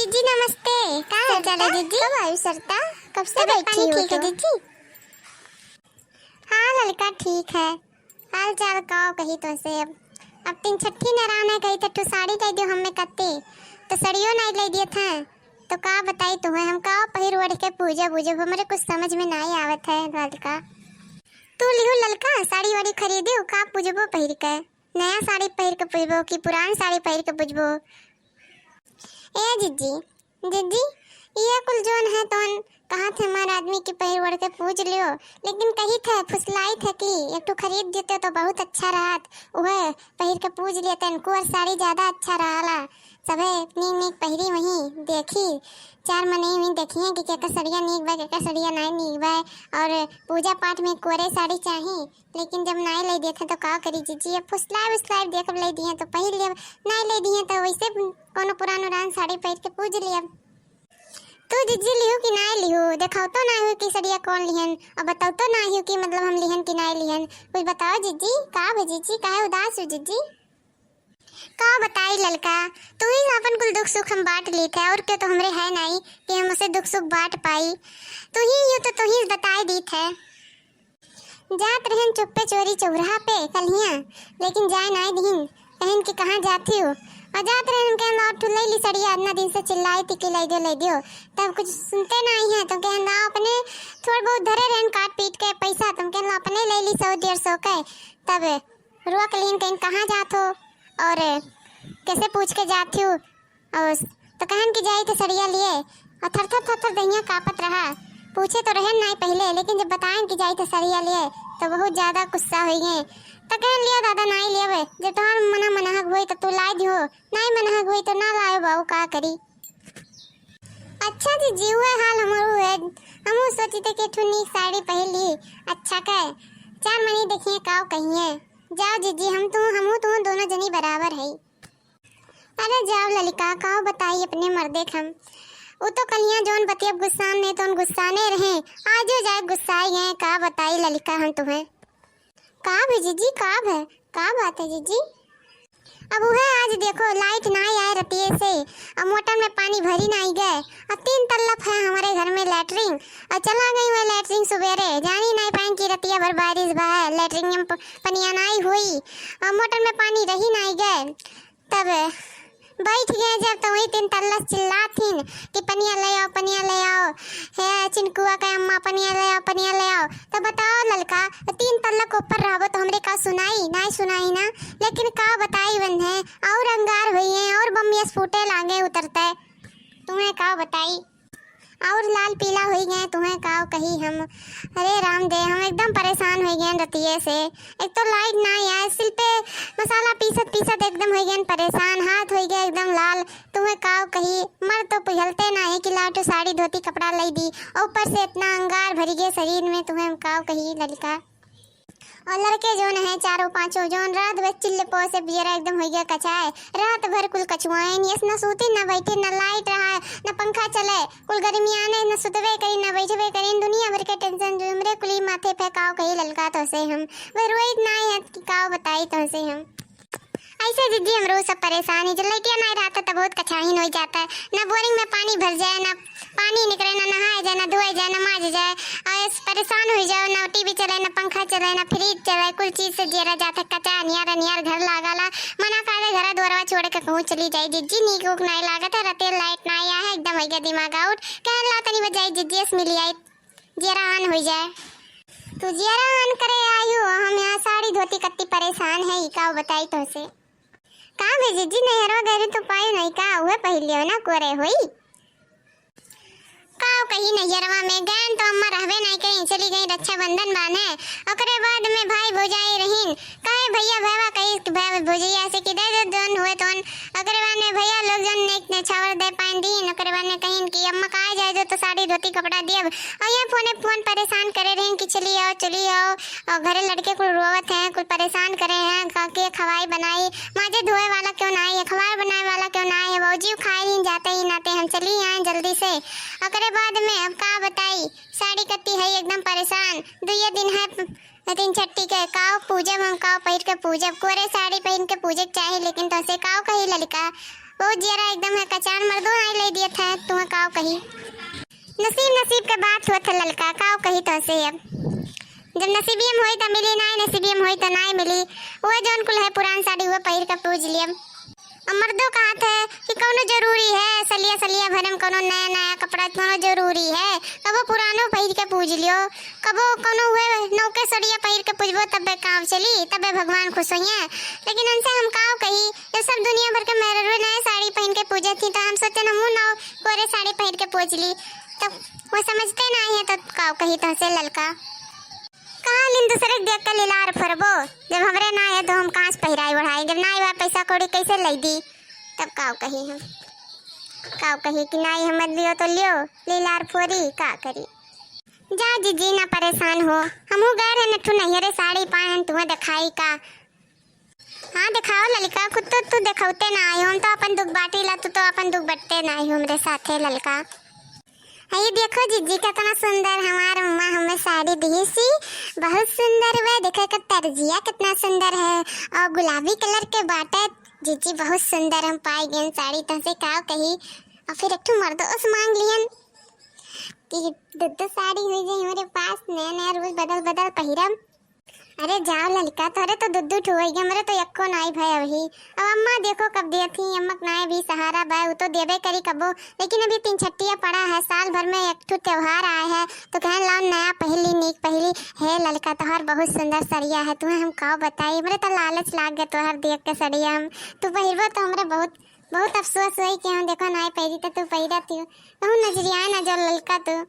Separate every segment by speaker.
Speaker 1: जीजी नमस्ते। का हाल चाल है जीजी?
Speaker 2: कब आई सरता? कब से बैठी हो?
Speaker 1: ठीक है जीजी। हाँ लड़का ठीक है। हाल चाल कहो कही तो से अब तीन छठी नराना कही तो साड़ी दे दियो हमें कत्ते तो सड़ियो नहीं ले दिए थे तो का बताई तुम्हें हम का पहिर ओढ़ के पूजा बूझे हमरे कुछ समझ में नहीं आवत है लड़का। तू लिहो लड़का साड़ी वाड़ी खरीदे का पूजबो पहिर के नया साड़ी पहिर के पूजबो कि पुरान साड़ी पहिर के पूजबो? ए जीजी जीजी ये कुल जोन है तो कहा थे हमारे आदमी की पहिर ओढ़ के पूछ लियो लेकिन कही थे फुसलाई थे कि एक तो खरीद देते तो बहुत अच्छा रहत वह पहिर के पूछ लिए तनको और साड़ी ज्यादा अच्छा रहला सबे नीक नीक पहिरी वही देखी चार मने में देखिए कि क्या सड़िया नीक बा क्या सड़िया नहीं नीक बा और पूजा पाठ में कोरे साड़ी चाहिए लेकिन जब नहीं ले दिए थे तो का करी जीजी अब फुसलाई देख ले दिए तो पहिर लिए नहीं ले दिए तो वैसे कोनो पुरान साड़ी पहिर के पूछ लिया। तू जीजी लियो कि नहीं लियो देखाओ तो ना हो कि सड़िया कौन लिहन और बताओ तो ना हो कि मतलब हम लिहन कि नहीं लिहन कुछ बताओ जीजी का जीजी काहे उदास हो जीजी? का बताई लड़का तू ही अपन कुल दुख सुख हम बांट लेते हैं और क्या तो हमरे है नहीं कि हम उसे दुख सुख बांट पाई तू ही बताई दी थे जात रहन चुप्पे चोरी चौराहा पे कलियां लेकिन जाए नहीं दिन कहन कि कहाँ जाती हो और जात रहन के अंदर ठुल ली सड़िया इतना दिन से चिल्लाई थी कि ले दियो तब कुछ सुनते नहीं है तो कहन अपने थोड़ा बहुत धरे रहन काट पीट के पैसा तुम कहन अपने ले ली 100-150 के तब रोक लीन कहन कहाँ जात हो और कैसे पूछ के जाती हूँ और तो कहन की जाई तो सड़िया लिए और थर दहिया कापत रहा पूछे तो रहन नहीं पहले लेकिन जब बताएं कि जाई तो सड़िया लिए तो बहुत ज्यादा गुस्सा हो गए तो कहन लिया दादा नहीं लिए जब तुम्हार मनहक हुई तो तू लाई दियो नहीं मनहक हुई तो ना लायो बाबू का करी। अच्छा जी हुए हाल हमारू है हम सोची थे कि ठुनी साड़ी पहन ली अच्छा कह चार मनी देखिए काव कहिए जाओ जीजी हम तू दोनों जनी बराबर है। अरे जाओ ललिका काओ बताई अपने मर्दे हम वो तो कलियां जोन बतियब गुस्सा ने तो गुस्साने रहे आजो जाए गुस्साई गए का बताई ललिका हम तुम्हें का भी जीजी का बात है जीजी? अब वह आज देखो लाइट नहीं आए रतिये से अब मोटर में पानी भरी नहीं गए अब 3 तल्लफ है हमारे घर में लैटरिन और चला गई मैं लैटरिन सवेरे जानी नहीं पाई कि रतिया भर बारिश बा लैटरिन में पनिया नहीं हुई और मोटर में पानी रही नहीं गए तब बैठ गए जब तो वही 3 तल्ला चिल्लाथीन कि पनिया ले आओ है चिनकुआ का अम्मा पनिया ले आओ तो बताओ लड़का 3 तल्ला के ऊपर रहो तो हमरे का सुनाई ना लेकिन का बताई बंद है और अंगार हुई है और बम्बिया फूटे लागे उतरते तुम्हें का बताई और लाल पीला हो गए तुम्हें का कही हम अरे राम दे हम एकदम परेशान हो गए रतिये से एक तो लाइट ना आए सिल पे मसाला पीसत एकदम हो गए परेशान हाथ हो गया एकदम लाल तुम्हें का कही मर तो पिघलते ना है कि लाटो साड़ी धोती कपड़ा ले दी और ऊपर से इतना अंगार भरी गए शरीर में तुम्हें का कही लड़का। और लड़के जोन है 4-5 जोन रात भर चिल्ले पो से बियरा एकदम हो गया कचाए रात भर कुल कछुआए नहीं न सूती न बैठे न लाइट रहा न पंखा चले कुल गर्मी आने न सुतवे करी न बैठवे करी दुनिया भर के टेंशन जो हमरे कुली माथे पे काव कही ललका तो से हम वह रोहित ना है कि काव बताई तो से हम ऐसे दीदी हम रोज सब परेशान है जब लाइटिया नहीं रहता तब बहुत कछाहीन हो जाता है न बोरिंग में पानी भर जाए न पानी निकले न नहाए जाए न धोए जाए न माज जाए और परेशान हो जाओ न टीवी चले न पंखा चले न फ्रिज चले कुल चीज से जेरा जाता कचा नियार घर लागला मना करे घर द्वारा छोड़ के कहूँ चली जाए जीजी नीक उक नहीं लागत है रते लाइट ना आया है एकदम हो गया दिमाग आउट कहन ला तनी बजाई जीजी मिली आई जेरा ऑन हो जाए तू जेरा ऑन करे आयु हम यहाँ साड़ी धोती कत्ती परेशान है का बताई तो से का जीजी नहरवा गए तो पाए नहीं का हुए पहले हो ना कोरे हुई काव कहीं नैयरवा में गैन तो अम्मा रहबे नहीं कहीं चली गई रक्षाबंधन बाने ओकरे बाद में भाई भौजाई रहीन कहे भैया भैया कहीं भाई भौजैया से कि दे दोन हुए तो ओकरे बाद में भैया लोग जन ने छावर दे पाइन दीन ओकरे बाद में कहीं कि अम्मा कहा जाए तो साड़ी धोती कपड़ा दियब और ये फोन परेशान करे रहीन कि चली आओ और घरे लड़के कुल रोवत हैं कुल परेशान करे हैं काके खवाई बनाई माजे धोए वाला क्यों ना है खवाई बनाए वाला क्यों ना है भौजी खाए ही जाते ही नाते हम चली आए जल्दी से ओकरे बाद में अब का बताई साड़ी कत्ती है एकदम परेशान 2 दिन है 3 छठी के काव पूजब हम काव पहिर के पूजब कोरे साड़ी पहन के पूजे चाहिए लेकिन तो से काव कही लड़का वो जरा एकदम है कचान मर्दों आई ले दिया कही। नसीब नसीब के बात हुआ था ललका, का कही तो से अब जब नसीबी हम होई त मिली, ना नसीबी हम होई त ना मिली। वो जौन कुल है पुरान साड़ी वो पहिर के पूज लिया। मर्दों का हाथ है कि कोनो जरूरी है सलिया सलिया भरम कोनो नया नया कपड़ा कोनो जरूरी है। कबो पुरानो पहिर के पूज लियो, कबो कोनो हुए नौके सड़िया पहिर के पूजबो तबे काम चली, तबे भगवान खुश होइए। लेकिन उनसे हम का कही, ये सब दुनिया भर के मेहररू नए साड़ी पहन के पूजे थी तो हम सोचे हम ना कोरे साड़ी पहन के पूज ली, तो वो समझते नहीं है तो का कही तो से ललका। कहा लिन दूसरे देख के लीलार फरबो, जब हमरे ना है तो हम कहाँ से पहिराई बढ़ाई, जब ना हुआ पैसा कौड़ी कैसे लै दी, तब काव कही हम काव कही कि नहीं हम लियो तो लियो, लीलार फोरी का करी। जा जीजी ना परेशान हो, हमहू गए रहे नट्ठू नैहरे साड़ी पहन तुम्हें दिखाई का। हाँ दिखाओ ललिका, खुद तो तू दिखाते ना आई, हम तो अपन दुख बाटी ला, तू तो अपन दुख बटते ना आई हमरे साथे ललका। ये देखो जीजी कितना सुंदर हमारा मम्मा हमें साड़ी दी सी, बहुत सुंदर है। देखो का तर्जिया कितना सुंदर है और गुलाबी कलर के बाटे जीजी बहुत सुंदर हम पाई गए साड़ी तो से का कही। और फिर एक मर्दो उस मांग लियन कि दो साड़ी हुई जाए हमारे पास, नया नया रोज बदल बदल पहिरम। अरे जाओ ललिका, तोरे तो दुद्दू ठुई गए, हमरे तो यक्को नाई भय अभी। अब अम्मा देखो कब दे थी, अम्मक नाई भी सहारा बा, वो तो देबे करी कबो। लेकिन अभी 3 छट्टियाँ पड़ा है, साल भर में एक ठो त्योहार आया है तो कहन लाओ नया पहली नीक पहली है ललका। तोहर बहुत सुंदर सड़िया है, तुम्हें हम का बताई, हमरे तो लालच लाग गए तोहर देख के सड़िया। हम तू पहिरबो तो हमरे बहुत बहुत अफसोस हुई कि हम देखो नाई पहिरी तो तू पहिरा थी। कहूँ नजरिया ना जो ललका तू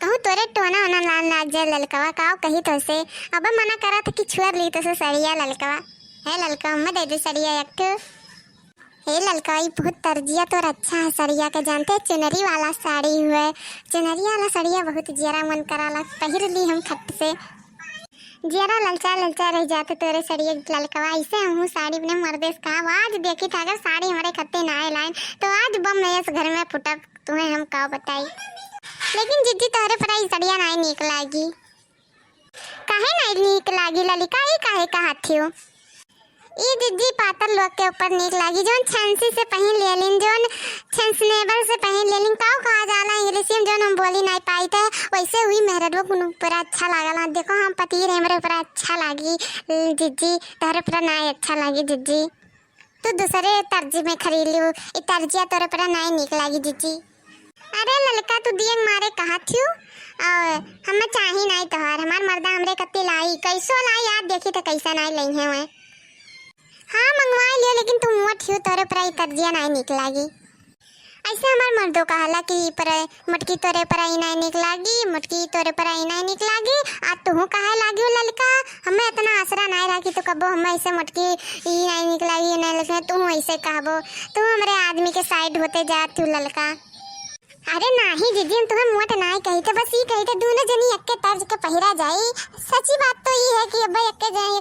Speaker 1: कहूँ तोरे टोना होना लाल लाग जाए ललकवा, का कही तो से अब मना करा था कि छुअर ली तो से सड़िया ललकवा है। ललका हम दे दे सड़िया एक ठो। हे ललका ये बहुत तर्जिया तो अच्छा है सड़िया के, जानते चुनरी वाला साड़ी हुए, चुनरी वाला सड़िया बहुत जरा मन कराला, पहिर ली हम खट से जरा ललचा ललचा रह जाते तोरे सड़िया ललकवा। ऐसे हम साड़ी अपने मर्देश का आज देखी था, अगर साड़ी हमारे खत्ते ना आए लाइन तो आज बम मैं इस घर में फुटा, तुम्हें हम का बताई। लेकिन जीजी तोहरे पर आई सड़िया नहीं नीक लागी, काहे नहीं नीक लागी ललिका, ये काहे कहा थियो। ये जीजी पातर लोग के ऊपर नीक लागी, जोन छंसी से पहन ले लिन, जोन छंसनेबल से पहन ले लिन, काव कहा जाला इंग्लिश में जोन हम बोली नहीं पाई थे वैसे हुई मेहरदो कुन ऊपर अच्छा लागला। देखो हम पति रे हमरे ऊपर अच्छा लागी जीजी, तोहरे पर नहीं अच्छा लागी जीजी, तू दूसरे तर्जी में खरीद लियो, ये तर्जिया तोरे पर नहीं नीक लागी जीजी। अरे ललका तू दिए मारे कहा थियो, और हम चाही नहीं तोहार, हमार मर्दा हमरे कत्ती लाई, कैसो लाई याद देखी तो कैसा नहीं लई है मैं। हाँ मंगवा लियो, लेकिन तू मुआ थियो तोरे पर आई तर्जिया नहीं निक लागी। ऐसे हमार मर्दों कहाला कि पर मटकी तोरे पर आई नहीं निक लागी, मटकी तोरे पर आई नहीं निक लागी, आज तू कहा लागी हो ललका। हमें इतना आसरा नहीं रहा कि तू कबो हमें ऐसे मटकी ई नहीं निक लागी नहीं, लेकिन तू ऐसे कहबो, तू हमरे आदमी के साइड होते जात तू ललका। अरे नहीं जीजी हम तुम्हें मुँह नहीं कही थे, बस ये कही थे दोनों जनी एक के तर्ज के पहिरा जाई। सच्ची बात तो ये है कि अब एक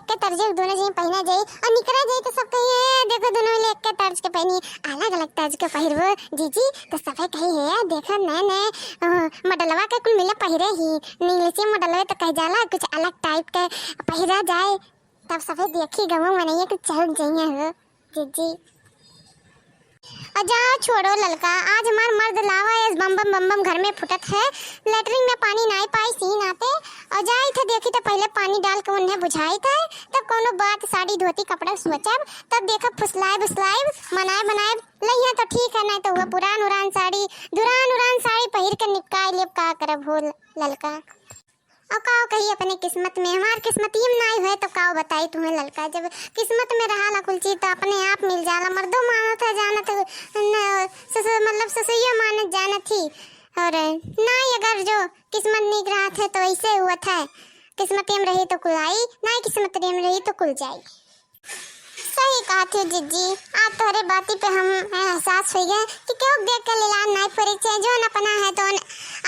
Speaker 1: के तर्ज दोनों जनी पहना जाई और निकला जाई तो सब कही है देखो दोनों ले एक के तर्ज के पहनी, अलग अलग तर्ज के पहिरबो जीजी तो सब कही है देखो नए नए मॉडलवा के कुल मिला पहिरे ही, नीलसी मॉडलवा तो कह जाला कुछ अलग टाइप के पहिरा जाए, तब सब देखी गमो मनइए तो चल जाइए हो जीजी। जा छोड़ो ललका, आज हमार मर्द लावा इस बम बम घर में फुटत है, लेटरिन में पानी नहीं पाई सीन आते और जाई थे देखी तो पहले पानी डाल के उन्हें बुझाई था, तब कोनो बात साड़ी धोती कपड़ा सोचब, तब देखा फुसलाए मनाए बनाए लइया तो ठीक है, नहीं तो वो पुरान उरान साड़ी पहिर के निपकाई लेब का करब हो ललका। और का कही अपने किस्मत में, हमार किस्मत ही नहीं हुए तो का बताई तुम्हें ललका, जब किस्मत में रहा ला कुल चीज तो अपने आप मिल जाला। मर्दों मानत है जानत मतलब ससुइया मानत जानत थी, और नहीं अगर जो किस्मत निक रहा थे तो ऐसे हुआ था, किस्मत में रही तो कुल आई, नहीं किस्मत में रही तो कुल जाई। सही कहा थी जीजी, आज तोहरे बाती पे हम एहसास हो गया कि क्यों देख के लीलान नहीं परीक्षा जो अपना है तो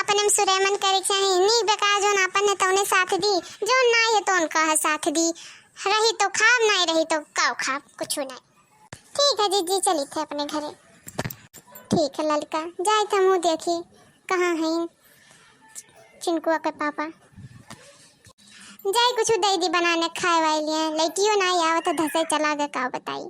Speaker 1: अपने में सुरेमन करे चाहिए, नी बेकार जो अपन है तो उन्हें साथ दी, जो नहीं है तो उनका है साथ दी, रही तो खाब नहीं रही तो काव खाब कुछ नहीं। ठीक है जीजी चली थे अपने घरे। ठीक है ललका जाए थे मुँह देखी कहाँ है चिंकुआ के पापा, जाए कुछ दही दी बनाने खाए वाले लिए, लड़कियों नहीं आवत धसे चला गया का बताई।